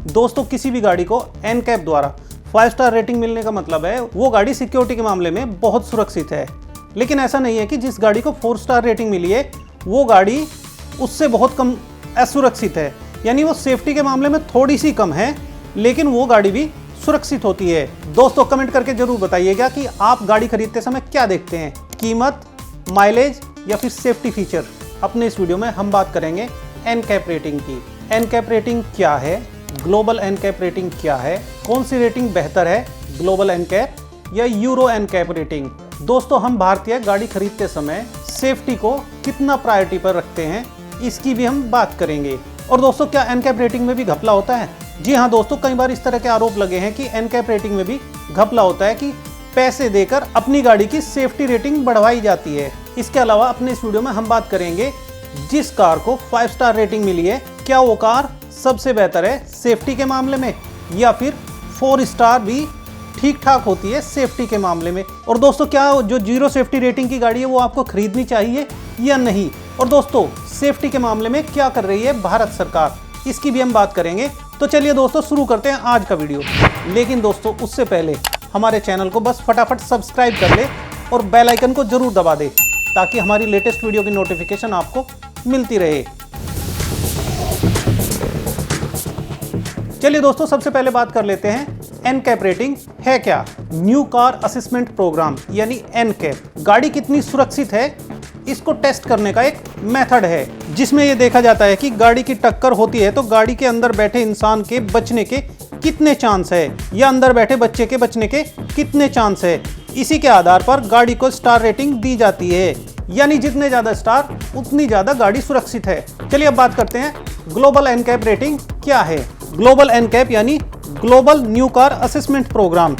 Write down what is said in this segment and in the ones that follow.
दोस्तों किसी भी गाड़ी को एनकैप द्वारा 5 स्टार रेटिंग मिलने का मतलब है वो गाड़ी सिक्योरिटी के मामले में बहुत सुरक्षित है। लेकिन ऐसा नहीं है कि जिस गाड़ी को 4 स्टार रेटिंग मिली है वो गाड़ी उससे बहुत कम असुरक्षित है, यानी वो सेफ्टी के मामले में थोड़ी सी कम है लेकिन वो गाड़ी भी सुरक्षित होती है। दोस्तों कमेंट करके जरूर बताइएगा कि आप गाड़ी खरीदते समय क्या देखते हैं, कीमत, माइलेज या फिर सेफ्टी फीचर। अपने इस वीडियो में हम बात करेंगे एनकैप रेटिंग की। एनकैप रेटिंग क्या है, ग्लोबल एनकैप रेटिंग क्या है, कौन सी रेटिंग बेहतर है, ग्लोबल एनकैप या यूरो एनकैप रेटिंग। दोस्तों हम भारतीय गाड़ी खरीदते समय सेफ्टी को कितना प्रायोरिटी पर रखते हैं इसकी भी हम बात करेंगे। और दोस्तों क्या एनकैप रेटिंग में भी घपला होता है? जी हाँ दोस्तों, कई बार इस तरह के आरोप लगे हैं कि एनकैप रेटिंग में भी घपला होता है कि पैसे देकर अपनी गाड़ी की सेफ्टी रेटिंग बढ़वाई जाती है। इसके अलावा अपने इस वीडियो में हम बात करेंगे जिस कार को 5 स्टार रेटिंग मिली है क्या वो कार सबसे बेहतर है सेफ्टी के मामले में या फिर 4 स्टार भी ठीक ठाक होती है सेफ्टी के मामले में। और दोस्तों क्या जो 0 सेफ्टी रेटिंग की गाड़ी है वो आपको खरीदनी चाहिए या नहीं। और दोस्तों सेफ्टी के मामले में क्या कर रही है भारत सरकार, इसकी भी हम बात करेंगे। तो चलिए दोस्तों शुरू करते हैं आज का वीडियो। लेकिन दोस्तों उससे पहले हमारे चैनल को बस फटाफट सब्सक्राइब कर ले और बेल आइकन को जरूर दबा दे ताकि हमारी लेटेस्ट वीडियो की नोटिफिकेशन आपको मिलती रहे। चलिए दोस्तों सबसे पहले बात कर लेते हैं एनकैप रेटिंग है क्या। न्यू कार असेसमेंट प्रोग्राम यानी एनकैप गाड़ी कितनी सुरक्षित है इसको टेस्ट करने का एक मेथड है जिसमें यह देखा जाता है कि गाड़ी की टक्कर होती है तो गाड़ी के अंदर बैठे इंसान के बचने के कितने चांस है या अंदर बैठे बच्चे के बचने के कितने चांस है। इसी के आधार पर गाड़ी को स्टार रेटिंग दी जाती है, यानी जितने ज्यादा स्टार उतनी ज्यादा गाड़ी सुरक्षित है। चलिए अब बात करते हैं ग्लोबल एनकैप रेटिंग क्या है। ग्लोबल एनकैप यानी global new car assessment programme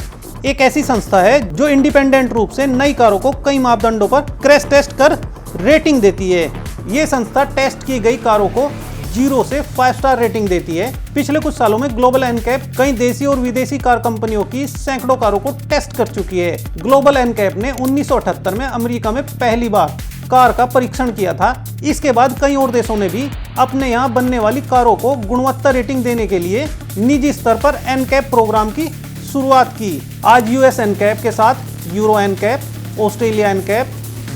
एक ऐसी संस्था है जो इंडिपेंडेंट रूप से नई कारों को कई मापदंडों पर क्रैश टेस्ट कर रेटिंग देती है। ये संस्था टेस्ट की गई कारों को 0 से 5 स्टार रेटिंग देती है। पिछले कुछ सालों में ग्लोबल एनकैप कई देसी और विदेशी कार कंपनियों की सैकड़ों कारों को टेस्ट कर चुकी है। ग्लोबल एनकैप ने 1978 में अमेरिका में पहली बार कार का परीक्षण किया था। इसके बाद कई और देशों ने भी अपने यहाँ बनने वाली कारों को गुणवत्ता रेटिंग देने के लिए निजी स्तर पर एनकैप प्रोग्राम की शुरुआत की। आज यूएस एनकैप के साथ euro NCAP, Australia NCAP,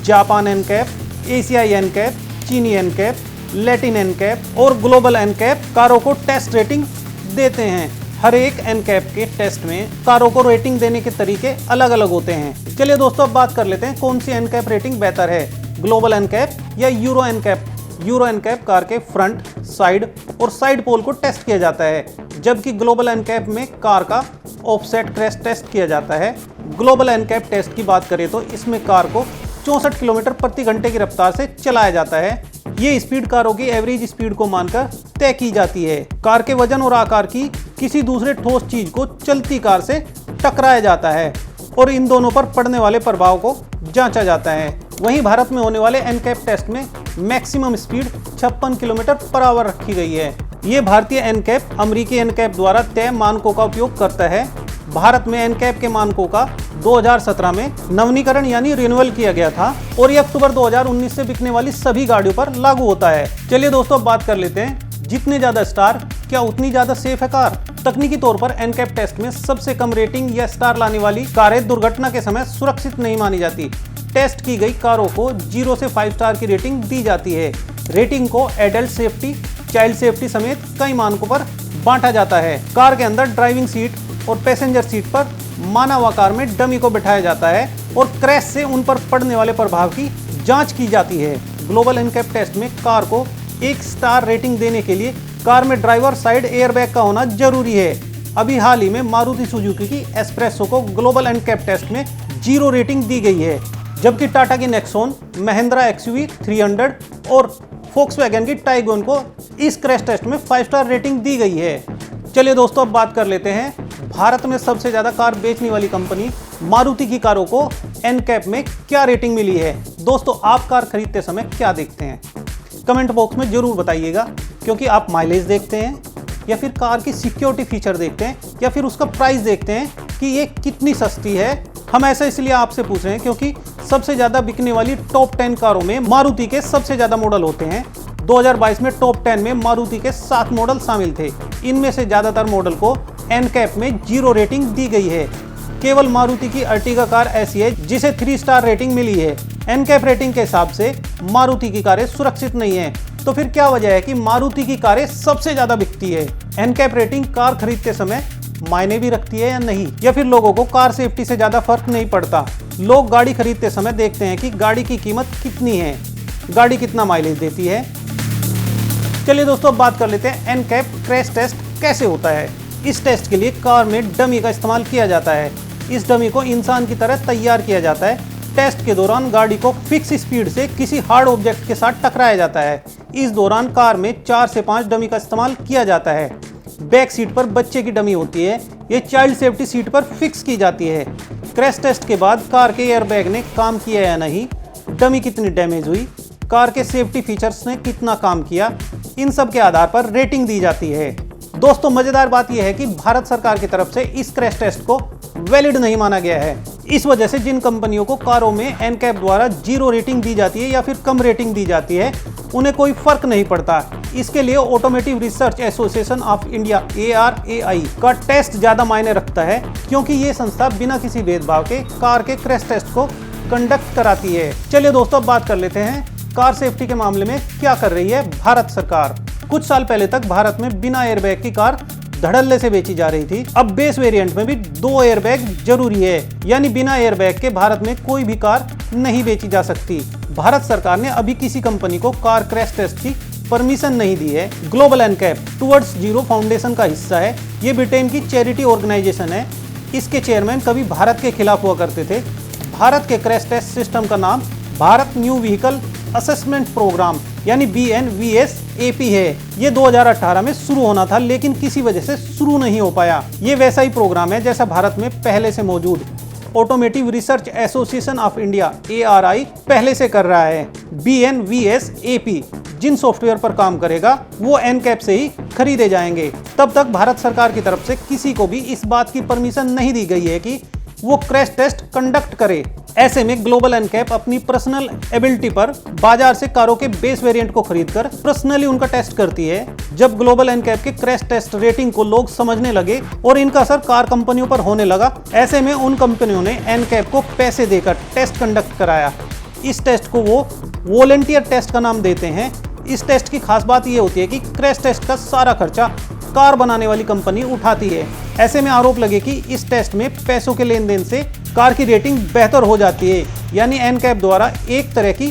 Japan NCAP, एशियाई एनकैप, चीनी एनकैप, लैटिन एनकैप और ग्लोबल एनकैप कारों को टेस्ट रेटिंग देते हैं। हर एक एनकैप के टेस्ट में कारों को रेटिंग देने के तरीके अलग अलग होते हैं। चलिए दोस्तों अब बात कर लेते हैं कौन सी एनकैप रेटिंग बेहतर है, ग्लोबल एनकैप या euro NCAP. Euro NCAP car के फ्रंट, साइड और साइड पोल को टेस्ट किया जाता है, जबकि ग्लोबल एनकैप में कार का ऑफसेट क्रैश टेस्ट किया जाता है। ग्लोबल एनकैप टेस्ट की बात करें तो इसमें कार को 64 किलोमीटर प्रति घंटे की रफ्तार से चलाया जाता है। ये स्पीड कारों की एवरेज स्पीड को मानकर तय की जाती है। कार के वजन और आकार की किसी दूसरे ठोस चीज को चलती कार से टकराया जाता है और इन दोनों पर पड़ने वाले प्रभाव को जांचा जाता है। वहीं भारत में होने वाले एनकैप टेस्ट में maximum speed 56 kilometre per hour रखी गई है। ये भारतीय एनकैप अमेरिकी एनकैप द्वारा तय मानकों का उपयोग करता है। भारत में एनकैप के मानकों का 2017 में नवीनीकरण यानी रिन्यूअल किया गया था और ये अक्टूबर 2019 से बिकने वाली सभी गाड़ियों पर लागू होता है। चलिए दोस्तों अब बात कर लेते हैं जितने ज्यादा स्टार क्या उतनी ज्यादा सेफ है कार। तकनीकी तौर पर एनकैप टेस्ट में सबसे कम रेटिंग या स्टार लाने वाली कारें दुर्घटना के समय सुरक्षित नहीं मानी जाती। टेस्ट की गई कारों को 0 से 5 स्टार की रेटिंग दी जाती है। रेटिंग को एडल्ट सेफ्टी, चाइल्ड सेफ्टी समेत कई मानकों पर बांटा जाता है। कार के अंदर ड्राइविंग सीट और पैसेंजर सीट पर मानव आकार में डमी को बिठाया जाता है और क्रैश से उन पर पड़ने वाले प्रभाव की जांच की जाती है। ग्लोबल एनकैप टेस्ट में कार को 1 स्टार रेटिंग देने के लिए कार में ड्राइवर साइड एयरबैग का होना जरूरी है। अभी हाल ही में मारुति सुजुकी की एस्प्रेसो को ग्लोबल एनकैप टेस्ट में 0 रेटिंग दी गई है, जबकि टाटा की नेक्सॉन, महिंद्रा XUV 300 और फोक्सवैगन की टाइगोन को इस क्रैश टेस्ट में 5 स्टार रेटिंग दी गई है। चलिए दोस्तों अब बात कर लेते हैं भारत में सबसे ज्यादा कार बेचने वाली कंपनी मारुति की कारों को एनकैप में क्या रेटिंग मिली है। दोस्तों आप कार खरीदते समय क्या देखते हैं कमेंट बॉक्स में जरूर बताइएगा, क्योंकि आप माइलेज देखते हैं या फिर कार की सिक्योरिटी फीचर देखते हैं या फिर उसका प्राइस देखते हैं कि ये कितनी सस्ती है। हम ऐसा इसलिए आपसे पूछ रहे हैं क्योंकि सबसे ज्यादा बिकने वाली टॉप 10 कारों में मारुति के सबसे ज्यादा मॉडल होते हैं, 2022 में टॉप 10 में मारुति के 7 मॉडल शामिल थे। इनमें से ज्यादातर मॉडल को एनकैप में 0 रेटिंग दी गई है। केवल मारुति की अर्टिगा कार ऐसी है जिसे 3 स्टार रेटिंग मिली है। एनकैप रेटिंग के हिसाब से मारुति की कारें सुरक्षित नहीं है, तो फिर क्या वजह है कि मारुति की कारें सबसे ज्यादा बिकती है? एनकैप रेटिंग कार खरीदते समय मायने भी रखती है या नहीं, या फिर लोगों को कार सेफ्टी से ज्यादा फर्क नहीं पड़ता? लोग गाड़ी खरीदते समय देखते हैं कि गाड़ी की कीमत कितनी है, गाड़ी कितना माइलेज देती है। चलिए दोस्तों, अब बात कर लेते हैं एनकैप क्रैश टेस्ट कैसे होता है। इस टेस्ट के लिए कार में डमी का इस्तेमाल किया जाता है। इस डमी को इंसान की तरह तैयार किया जाता है। टेस्ट के दौरान गाड़ी को फिक्स स्पीड से किसी हार्ड ऑब्जेक्ट के साथ टकराया जाता है। इस दौरान कार में 4 से 5 डमी का इस्तेमाल किया जाता है। बैक सीट पर बच्चे की डमी होती है। ये चाइल्ड सेफ्टी सीट पर फिक्स की जाती है। क्रैश टेस्ट के बाद कार के एयरबैग ने काम किया या नहीं, डमी कितनी डैमेज हुई, कार के सेफ्टी फीचर्स ने कितना काम किया, इन सब के आधार पर रेटिंग दी जाती है। दोस्तों, मजेदार बात यह है कि भारत सरकार की तरफ से इस क्रैश टेस्ट को वैलिड नहीं माना गया है। इस वजह से जिन कंपनियों को कारों में एनकैप द्वारा 0 रेटिंग दी जाती है या फिर कम रेटिंग दी जाती है, उन्हें कोई फर्क नहीं पड़ता। इसके लिए automotive research association of India ARAI का टेस्ट ज्यादा मायने रखता है, क्योंकि ये संस्था बिना किसी भेदभाव के कार के क्रैश टेस्ट को कंडक्ट कराती है। चलिए दोस्तों, अब बात कर लेते हैं कार सेफ्टी के मामले में क्या कर रही है भारत सरकार। कुछ साल पहले तक भारत में बिना एयरबैग की कार धड़ल्ले से बेची जा रही थी। अब बेस वेरिएंट में भी 2 एयरबैग जरूरी है, यानी बिना एयरबैग के भारत में कोई भी कार नहीं बेची जा सकती। भारत सरकार ने अभी किसी कंपनी को कार क्रैश टेस्ट की परमिशन नहीं दी है। Global NCAP towards zero foundation का हिस्सा है। ये ब्रिटेन की चैरिटी ऑर्गेनाइजेशन है। इसके चेयरमैन कभी भारत के खिलाफ हुआ करते थे। भारत के क्रैश टेस्ट सिस्टम का नाम Bharat new vehicle assessment programme यानी BNVS-AP है। ये 2018 में शुरू होना था, लेकिन किसी वजह से शुरू नहीं हो पाया। ये वैसा ही प्रोग्राम है जैसा भारत में पहले से मौजूद automotive research association of India ARI पहले से कर रहा है। BNVS-AP जिन सॉफ्टवेयर पर काम करेगा वो एनकैप से ही खरीदे जाएंगे। तब तक भारत सरकार की तरफ से किसी को भी इस बात की परमिशन नहीं दी गई है कि वो क्रैश टेस्ट कंडक्ट करे। ऐसे में ग्लोबल एनकैप अपनी पर्सनल एबिलिटी पर बाजार से कारों के बेस वेरिएंट को खरीदकर पर्सनली उनका टेस्ट करती है। जब ग्लोबल एनकैप के क्रैश टेस्ट रेटिंग को लोग समझने लगे और इनका असर कार कंपनियों पर होने लगा, ऐसे में उन कंपनियों ने एनकैप को पैसे देकर टेस्ट कंडक्ट कराया। इस टेस्ट को वो वॉलंटियर टेस्ट का नाम देते हैं। इस टेस्ट की खास बात यह होती है कि क्रैश टेस्ट का सारा खर्चा कार बनाने वाली कंपनी उठाती है। ऐसे में आरोप लगे कि इस टेस्ट में पैसों के लेन देन से कार की रेटिंग बेहतर हो जाती है, यानी एनकैप द्वारा एक तरह की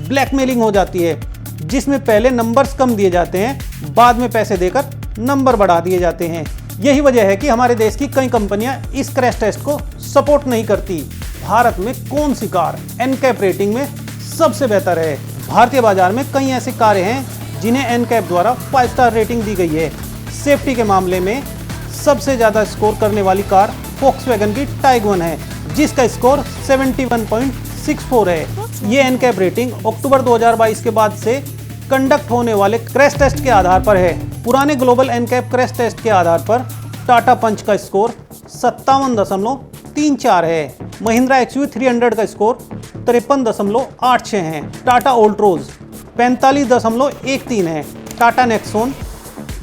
ब्लैकमेलिंग हो जाती है, जिसमें पहले नंबर्स कम दिए जाते हैं, बाद में पैसे देकर नंबर बढ़ा दिए जाते हैं। यही वजह है कि हमारे देश की कई कंपनियां इस क्रैश टेस्ट को सपोर्ट नहीं करती। भारत में कौन सी कार एनकैप रेटिंग में सबसे बेहतर है? भारतीय बाजार में कई ऐसी कारें हैं जिन्हें एनकैप द्वारा 5 स्टार रेटिंग दी गई है। सेफ्टी के मामले में सबसे ज्यादा स्कोर करने वाली कार वोक्सवैगन की टाइगवान है, जिसका स्कोर 71.64 है। ये एनकैप रेटिंग अक्टूबर 2022 के बाद से कंडक्ट होने वाले क्रैश टेस्ट के आधार पर है। पुराने ग्लोबल एनकैप क्रैश टेस्ट के आधार पर टाटा पंच का स्कोर 57.34 है। महिंद्रा XUV300 का स्कोर 53.86 है। टाटा ऑल्ट्रोज 45.13 है। टाटा नेक्सॉन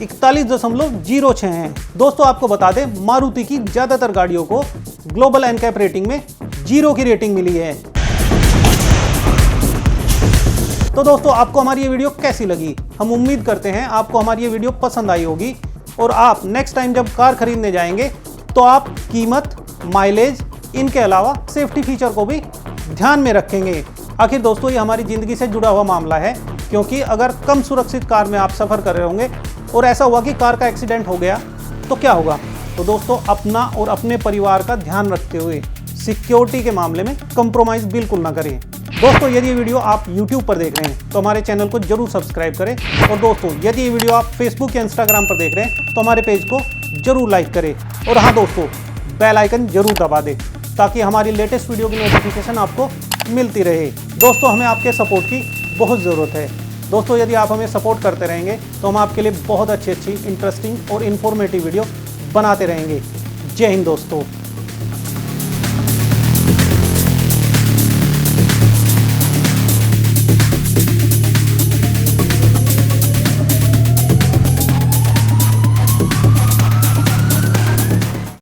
41.06 हैं। दोस्तों, आपको बता दें, मारुति की ज्यादातर गाड़ियों को ग्लोबल एनकैप रेटिंग में 0 की रेटिंग मिली है। तो दोस्तों, आपको हमारी ये वीडियो कैसी लगी? हम उम्मीद करते हैं आपको हमारी ये वीडियो पसंद आई होगी और आप नेक्स्ट टाइम जब कार खरीदने जाएंगे तो आप कीमत, माइलेज, इनके अलावा सेफ्टी फीचर को भी ध्यान में रखेंगे। आखिर दोस्तों, ये हमारी ज़िंदगी से जुड़ा हुआ मामला है, क्योंकि अगर कम सुरक्षित कार में आप सफ़र कर रहे होंगे और ऐसा हुआ कि कार का एक्सीडेंट हो गया तो क्या होगा? तो दोस्तों, अपना और अपने परिवार का ध्यान रखते हुए सिक्योरिटी के मामले में कंप्रोमाइज़ बिल्कुल ना करें। दोस्तों, यदि ये वीडियो आप YouTube पर देख रहे हैं तो हमारे चैनल को जरूर सब्सक्राइब करें। और दोस्तों, यदि ये वीडियो आप Facebook या Instagram पर देख रहे हैं तो हमारे पेज को जरूर लाइक करें। और हाँ दोस्तों, बेल आइकन जरूर दबा दें ताकि हमारी लेटेस्ट वीडियो की नोटिफिकेशन आपको मिलती रहे। दोस्तों, हमें आपके सपोर्ट की बहुत ज़रूरत है। दोस्तों, यदि आप हमें सपोर्ट करते रहेंगे तो हम आपके लिए बहुत अच्छी इंटरेस्टिंग और इन्फॉर्मेटिव वीडियो बनाते रहेंगे। जय हिंद दोस्तों।